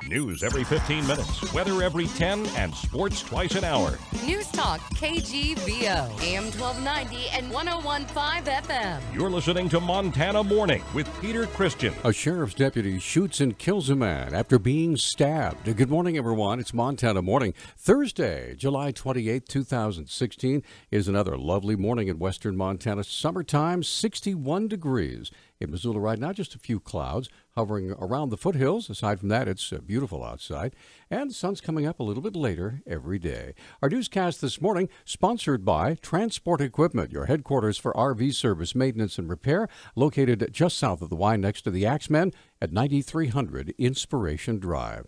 News every 15 minutes, weather every 10, and sports twice an hour. Newstalk KGVO, AM 1290 and 101.5 FM. You're listening to Montana Morning with Peter Christian. A sheriff's deputy shoots and kills a man after being stabbed. Good morning, everyone. It's Montana Morning. Thursday, July 28, 2016 is another lovely morning in western Montana. Summertime, 61 degrees. In Missoula right now, just a few clouds hovering around the foothills. Aside from that, it's beautiful outside. And the sun's coming up a little bit later every day. Our newscast this morning, sponsored by Transport Equipment, your headquarters for RV service, maintenance, and repair, located just south of the Y next to the Axemen at 9300 Inspiration Drive.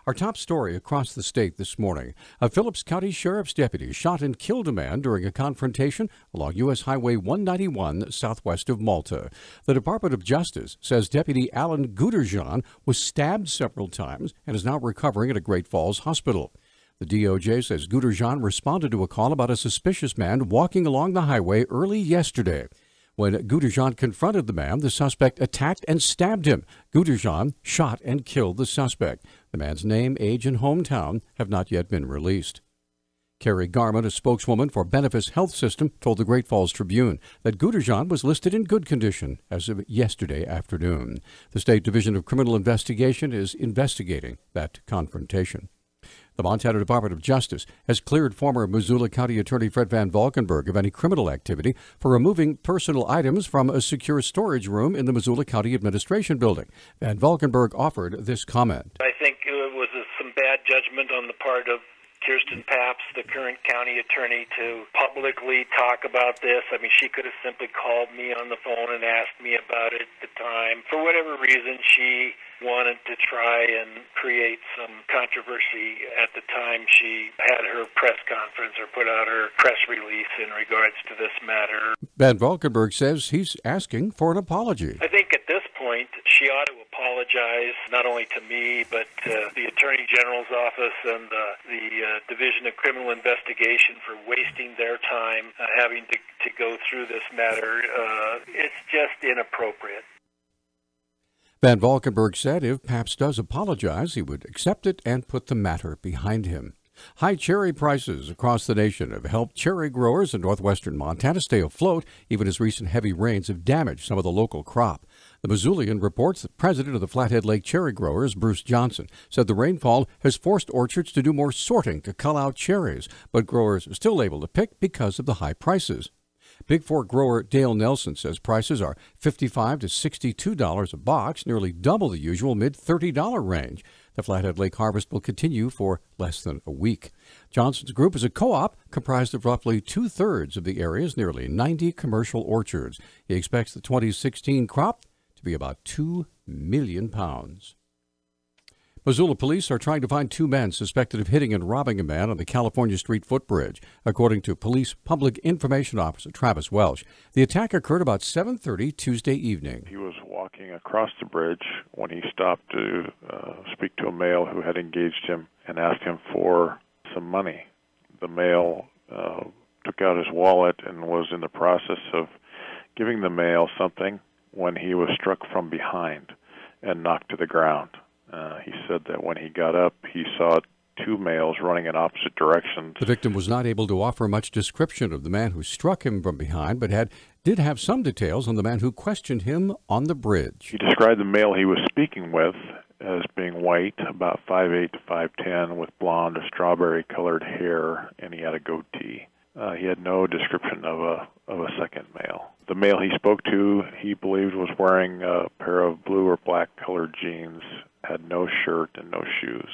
Our top story across the state this morning. A Phillips County Sheriff's deputy shot and killed a man during a confrontation along U.S. Highway 191 southwest of Malta. The Department of Justice says Deputy Alan Guderjan was stabbed several times and is now recovering at a Great Falls hospital. The DOJ says Guderjan responded to a call about a suspicious man walking along the highway early yesterday. When Guderjan confronted the man, the suspect attacked and stabbed him. Guderjan shot and killed the suspect. The man's name, age, and hometown have not yet been released. Carrie Garment, a spokeswoman for Benefis Health System, told the Great Falls Tribune that Guderjan was listed in good condition as of yesterday afternoon. The State Division of Criminal Investigation is investigating that confrontation. The Montana Department of Justice has cleared former Missoula County Attorney Fred Van Valkenburg of any criminal activity for removing personal items from a secure storage room in the Missoula County Administration Building. Van Valkenburg offered this comment. I think it was some bad judgment on the part of Kirsten Papps, the current county attorney, to publicly talk about this. I mean, she could have simply called me on the phone and asked me about it at the time. For whatever reason, she wanted to try and create some controversy at the time she had her press conference or put out her press release in regards to this matter. Van Valkenburg says he's asking for an apology. I think at this point, she ought to apologize not only to me, but to the Attorney General's office and the Division of Criminal Investigation for wasting their time having to go through this matter. It's just inappropriate. Van Valkenburg said if Papps does apologize, he would accept it and put the matter behind him. High cherry prices across the nation have helped cherry growers in northwestern Montana stay afloat, even as recent heavy rains have damaged some of the local crop. The Missoulian reports that president of the Flathead Lake Cherry Growers, Bruce Johnson, said the rainfall has forced orchards to do more sorting to cull out cherries, but growers are still able to pick because of the high prices. Big Fork grower Dale Nelson says prices are $55 to $62 a box, nearly double the usual mid-$30 range. The Flathead Lake harvest will continue for less than a week. Johnson's group is a co-op comprised of roughly two-thirds of the area's nearly 90 commercial orchards. He expects the 2016 crop to be about 2 million pounds. Missoula police are trying to find two men suspected of hitting and robbing a man on the California Street footbridge, according to Police Public Information Officer Travis Welsh. The attack occurred about 7:30 Tuesday evening. He was walking across the bridge when he stopped to speak to a male who had engaged him and asked him for some money. The male took out his wallet and was in the process of giving the male something when he was struck from behind and knocked to the ground. He said that when he got up, he saw two males running in opposite directions. The victim was not able to offer much description of the man who struck him from behind, but did have some details on the man who questioned him on the bridge. He described the male he was speaking with as being white, about 5'8" to 5'10", with blonde or strawberry-colored hair, and he had a goatee. He had no description of a second male. The male he spoke to, he believed, was wearing a pair of blue or black-colored jeans, had no shirt and no shoes.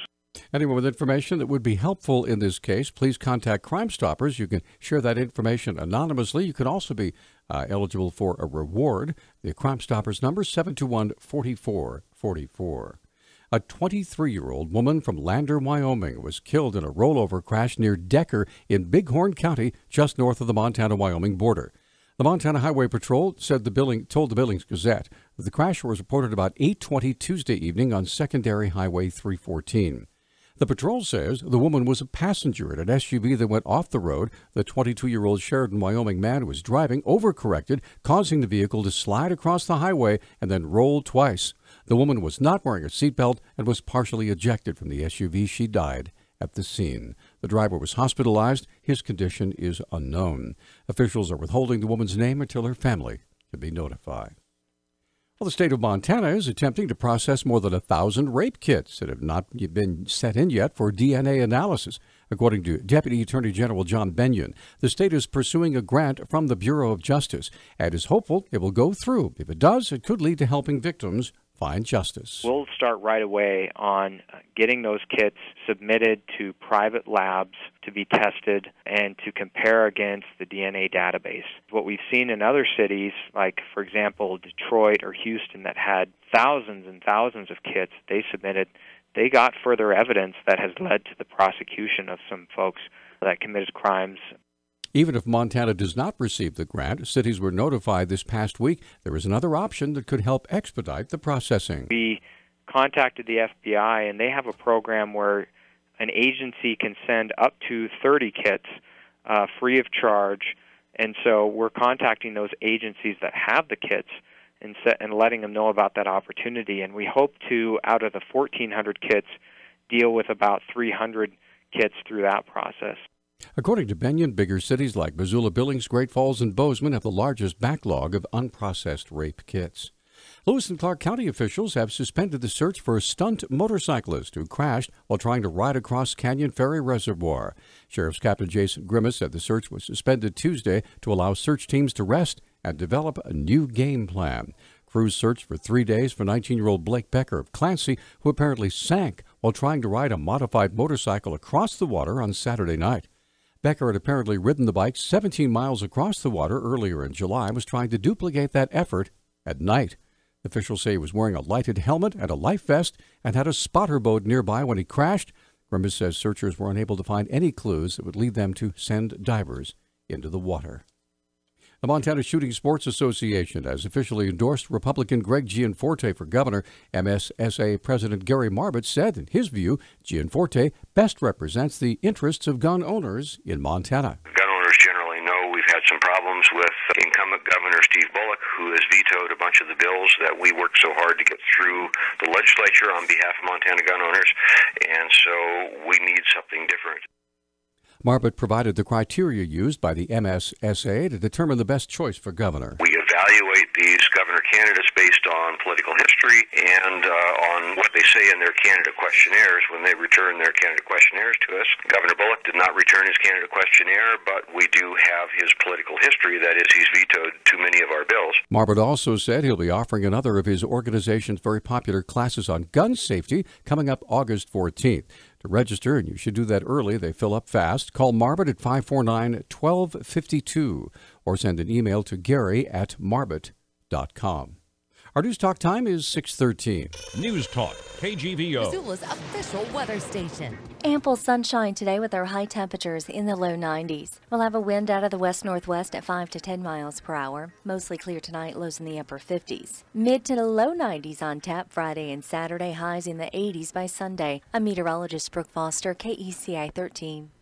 Anyone with information that would be helpful in this case, please contact Crime Stoppers. You can share that information anonymously. You could also be eligible for a reward. The Crime Stoppers number, 721-4444. A 23-year-old woman from Lander, Wyoming, was killed in a rollover crash near Decker in Bighorn County, just north of the Montana-Wyoming border. The Montana Highway Patrol told the Billings Gazette that the crash was reported about 8:20 Tuesday evening on Secondary Highway 314. The patrol says the woman was a passenger in an SUV that went off the road. The 22-year-old Sheridan, Wyoming man who was driving overcorrected, causing the vehicle to slide across the highway and then roll twice. The woman was not wearing a seatbelt and was partially ejected from the SUV. She died at the scene. The driver was hospitalized. His condition is unknown. Officials are withholding the woman's name until her family can be notified. Well, the state of Montana is attempting to process more than 1,000 rape kits that have not been sent in yet for DNA analysis. According to Deputy Attorney General John Benyon, the state is pursuing a grant from the Bureau of Justice and is hopeful it will go through. If it does, it could lead to helping victims find justice. We'll start right away on getting those kits submitted to private labs to be tested and to compare against the DNA database. What we've seen in other cities, like, for example, Detroit or Houston, that had thousands and thousands of kits they submitted, they got further evidence that has led to the prosecution of some folks that committed crimes. Even if Montana does not receive the grant, cities were notified this past week there is another option that could help expedite the processing. We contacted the FBI, and they have a program where an agency can send up to 30 kits free of charge. And so we're contacting those agencies that have the kits and letting them know about that opportunity. And we hope to, out of the 1,400 kits, deal with about 300 kits through that process. According to Benyon, bigger cities like Missoula, Billings, Great Falls, and Bozeman have the largest backlog of unprocessed rape kits. Lewis and Clark County officials have suspended the search for a stunt motorcyclist who crashed while trying to ride across Canyon Ferry Reservoir. Sheriff's Captain Jason Grimace said the search was suspended Tuesday to allow search teams to rest and develop a new game plan. Crews searched for 3 days for 19-year-old Blake Becker of Clancy, who apparently sank while trying to ride a modified motorcycle across the water on Saturday night. Becker had apparently ridden the bike 17 miles across the water earlier in July and was trying to duplicate that effort at night. Officials say he was wearing a lighted helmet and a life vest and had a spotter boat nearby when he crashed. Grimace says searchers were unable to find any clues that would lead them to send divers into the water. The Montana Shooting Sports Association has officially endorsed Republican Greg Gianforte for governor. MSSA President Gary Marbut said, in his view, Gianforte best represents the interests of gun owners in Montana. Gun owners generally know we've had some problems with incumbent Governor Steve Bullock, who has vetoed a bunch of the bills that we worked so hard to get through the legislature on behalf of Montana gun owners, and so we need something different. Marbut provided the criteria used by the MSSA to determine the best choice for governor. We evaluate these governor candidates based on political history and on what they say in their candidate questionnaires when they return their candidate questionnaires to us. Governor Bullock did not return his candidate questionnaire, but we do have his political history. That is, he's vetoed too many of our bills. Marbut also said he'll be offering another of his organization's very popular classes on gun safety coming up August 14th. To register, and you should do that early, they fill up fast, call Marbut at 549-1252 or send an email to gary@marbut.com. Our News Talk time is 6:13. News Talk, KGVO. Missoula's official weather station. Ample sunshine today with our high temperatures in the low 90s. We'll have a wind out of the west-northwest at 5 to 10 miles per hour. Mostly clear tonight, lows in the upper 50s. Mid to low 90s on tap Friday and Saturday, highs in the 80s by Sunday. I'm meteorologist Brooke Foster, KECI 13.